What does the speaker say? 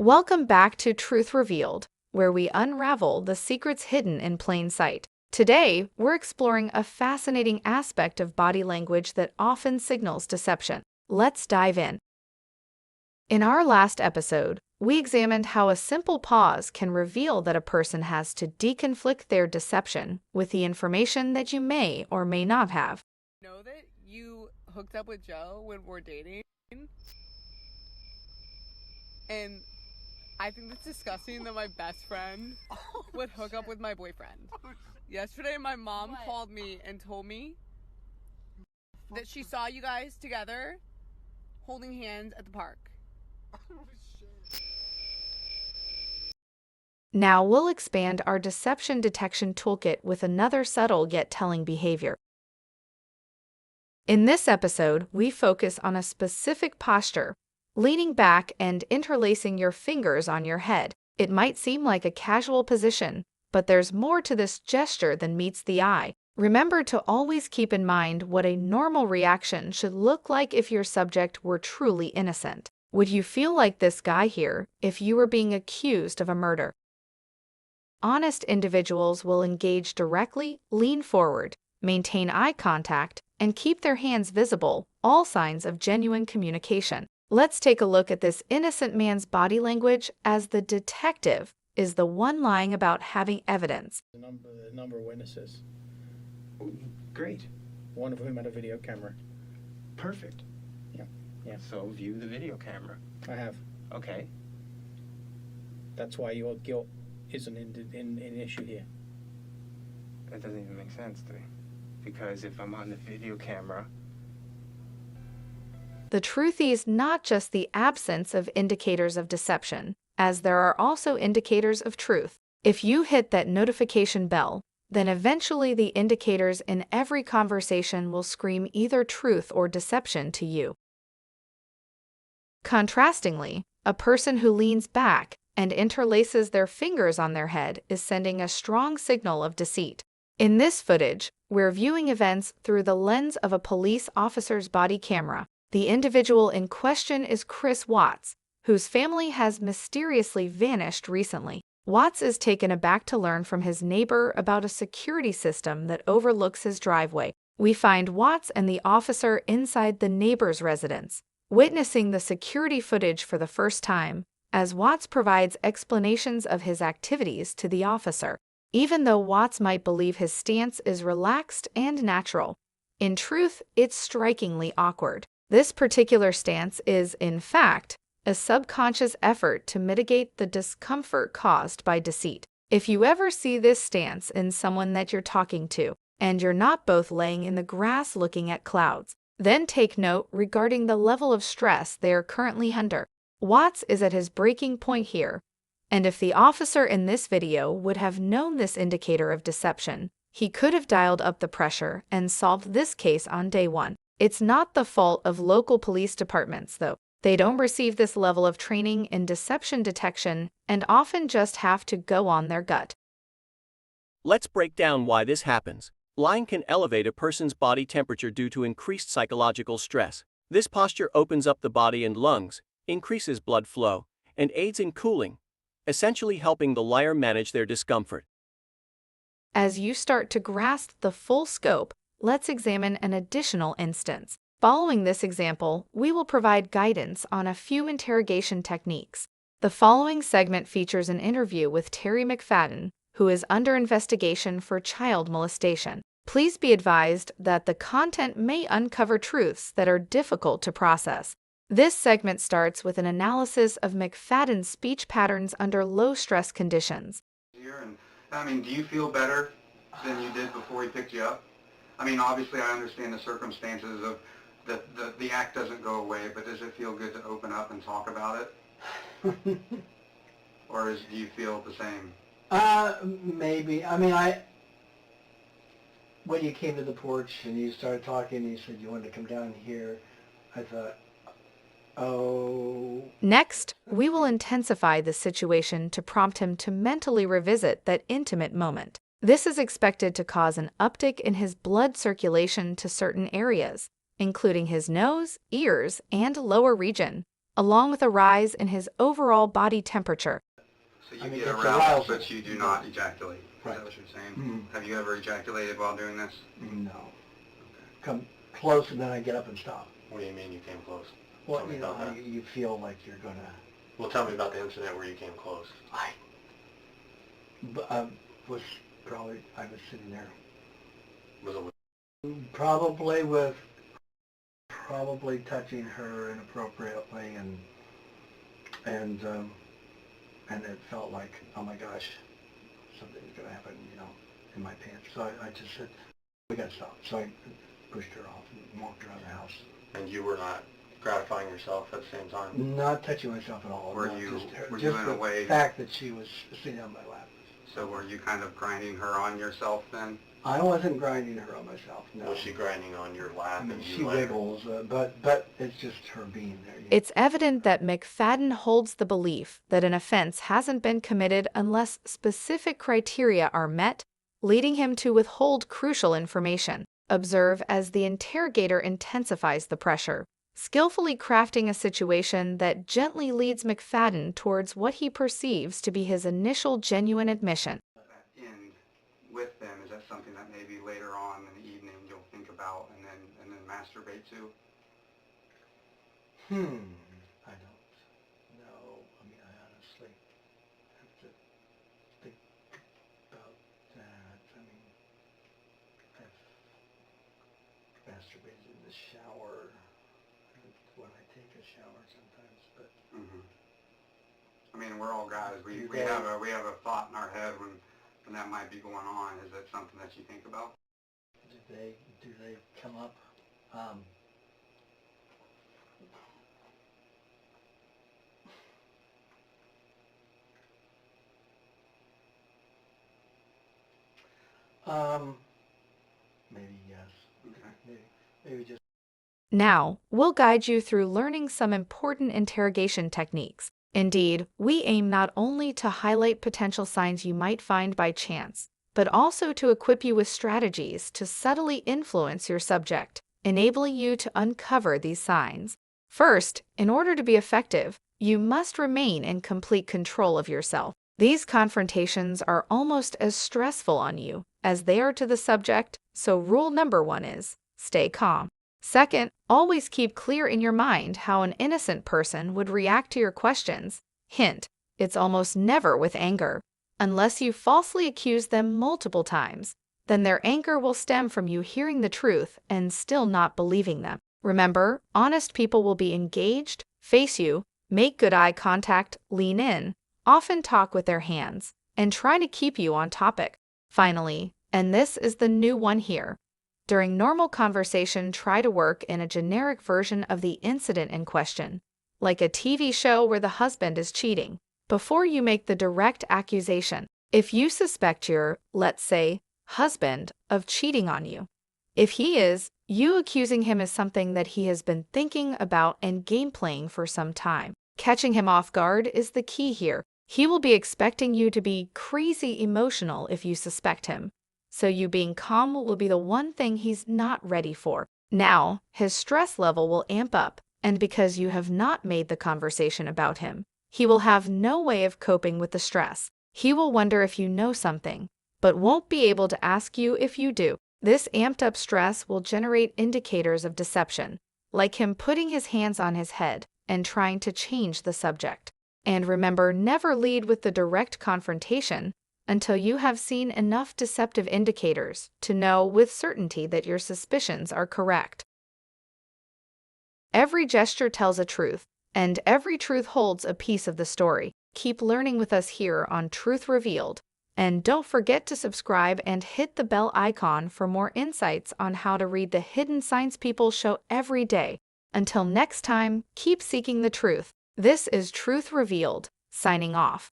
Welcome back to Truth Revealed, where we unravel the secrets hidden in plain sight. Today, we're exploring a fascinating aspect of body language that often signals deception. Let's dive in. In our last episode, we examined how a simple pause can reveal that a person has to deconflict their deception with the information that you may or may not have. Know that you hooked up with Joe when we're dating? And I think it's disgusting that my best friend would hook up with my boyfriend. Yesterday, my mom called me and told me that she saw you guys together holding hands at the park. Now we'll expand our deception detection toolkit with another subtle yet telling behavior. In this episode, we focus on a specific posture, leaning back and interlacing your fingers on your head. It might seem like a casual position, but there's more to this gesture than meets the eye. Remember to always keep in mind what a normal reaction should look like if your subject were truly innocent. Would you feel like this guy here if you were being accused of a murder? Honest individuals will engage directly, lean forward, maintain eye contact, and keep their hands visible, all signs of genuine communication. Let's take a look at this innocent man's body language as the detective is the one lying about having evidence. The number of witnesses, Great. one of whom had a video camera. Perfect. Yeah. So view the video camera. I have. Okay. That's why your guilt isn't in issue here. That doesn't even make sense to me. Because if I'm on the video camera... The truth is not just the absence of indicators of deception, as there are also indicators of truth. If you hit that notification bell, then eventually the indicators in every conversation will scream either truth or deception to you. Contrastingly, a person who leans back and interlaces their fingers on their head is sending a strong signal of deceit. In this footage, we're viewing events through the lens of a police officer's body camera. The individual in question is Chris Watts, whose family has mysteriously vanished recently. Watts is taken aback to learn from his neighbor about a security system that overlooks his driveway. We find Watts and the officer inside the neighbor's residence, witnessing the security footage for the first time, as Watts provides explanations of his activities to the officer. Even though Watts might believe his stance is relaxed and natural, in truth, it's strikingly awkward. This particular stance is, in fact, a subconscious effort to mitigate the discomfort caused by deceit. If you ever see this stance in someone that you're talking to, and you're not both laying in the grass looking at clouds, then take note regarding the level of stress they are currently under. Watts is at his breaking point here, and if the officer in this video would have known this indicator of deception, he could have dialed up the pressure and solved this case on day one. It's not the fault of local police departments, though. They don't receive this level of training in deception detection and often just have to go on their gut. Let's break down why this happens. Lying can elevate a person's body temperature due to increased psychological stress. This posture opens up the body and lungs, increases blood flow, and aids in cooling, essentially helping the liar manage their discomfort. As you start to grasp the full scope, let's examine an additional instance. Following this example, we will provide guidance on a few interrogation techniques. The following segment features an interview with Terry McFadden, who is under investigation for child molestation. Please be advised that the content may uncover truths that are difficult to process. This segment starts with an analysis of McFadden's speech patterns under low-stress conditions. Do you feel better than you did before he picked you up? Obviously I understand the circumstances of the act doesn't go away, but does it feel good to open up and talk about it? Or do you feel the same? Maybe. When you came to the porch and you started talking and you said you wanted to come down here, I thought, oh... Next, we will intensify the situation to prompt him to mentally revisit that intimate moment. This is expected to cause an uptick in his blood circulation to certain areas, including his nose, ears, and lower region, along with a rise in his overall body temperature. So you I mean, get it's aroused, arousal. but you do not ejaculate. Is Right. that what you're saying? Mhm. Have you ever ejaculated while doing this? No. Come close and then I get up and stop. What do you mean you came close? Well, Tell me you know, about that. you feel like you're gonna. Well, tell me about the incident where you came close. I was sitting there. Was it with Probably touching her inappropriately and it felt like, oh my gosh, something's gonna happen, in my pants. So I just said, we gotta stop. So I pushed her off and walked around the house. And you were not gratifying yourself at the same time? Not touching myself at all. Were no, you just in the a way? fact that she was sitting on my lap. So were you kind of grinding her on yourself then? I wasn't grinding her on myself, no. Was she grinding on your lap? I mean, and you she let her- wiggles, but it's just her being there. It's evident that McFadden holds the belief that an offense hasn't been committed unless specific criteria are met, leading him to withhold crucial information. Observe as the interrogator intensifies the pressure, skillfully crafting a situation that gently leads McFadden towards what he perceives to be his initial genuine admission. That end with them, is that something that maybe later on in the evening you'll think about and then masturbate to? I don't know. I mean, I honestly have to think about that. I mean, I've masturbated in the shower when I take a shower sometimes, but I mean, we're all guys. We Okay. have a thought in our head when that might be going on. Is that something that you think about? do they come up? Maybe yes. Okay. Maybe just. Now, we'll guide you through learning some important interrogation techniques. Indeed, we aim not only to highlight potential signs you might find by chance, but also to equip you with strategies to subtly influence your subject, enabling you to uncover these signs. First, in order to be effective, you must remain in complete control of yourself. These confrontations are almost as stressful on you as they are to the subject, so rule number 1 is, stay calm. Second, always keep clear in your mind how an innocent person would react to your questions. Hint, it's almost never with anger. Unless you falsely accuse them multiple times, then their anger will stem from you hearing the truth and still not believing them. Remember, honest people will be engaged, face you, make good eye contact, lean in, often talk with their hands, and try to keep you on topic. Finally, and this is the new one here, during normal conversation, try to work in a generic version of the incident in question, like a TV show where the husband is cheating, before you make the direct accusation. If you suspect your, let's say, husband of cheating on you, if he is, you accusing him is something that he has been thinking about and game-playing for some time. Catching him off guard is the key here. He will be expecting you to be crazy emotional if you suspect him. So you being calm will be the one thing he's not ready for. Now, his stress level will amp up, and because you have not made the conversation about him, he will have no way of coping with the stress. He will wonder if you know something, but won't be able to ask you if you do. This amped up stress will generate indicators of deception, like him putting his hands on his head and trying to change the subject. And remember, never lead with the direct confrontation until you have seen enough deceptive indicators to know with certainty that your suspicions are correct. Every gesture tells a truth, and every truth holds a piece of the story. Keep learning with us here on Truth Revealed, and don't forget to subscribe and hit the bell icon for more insights on how to read the hidden signs people show every day. Until next time, keep seeking the truth. This is Truth Revealed, signing off.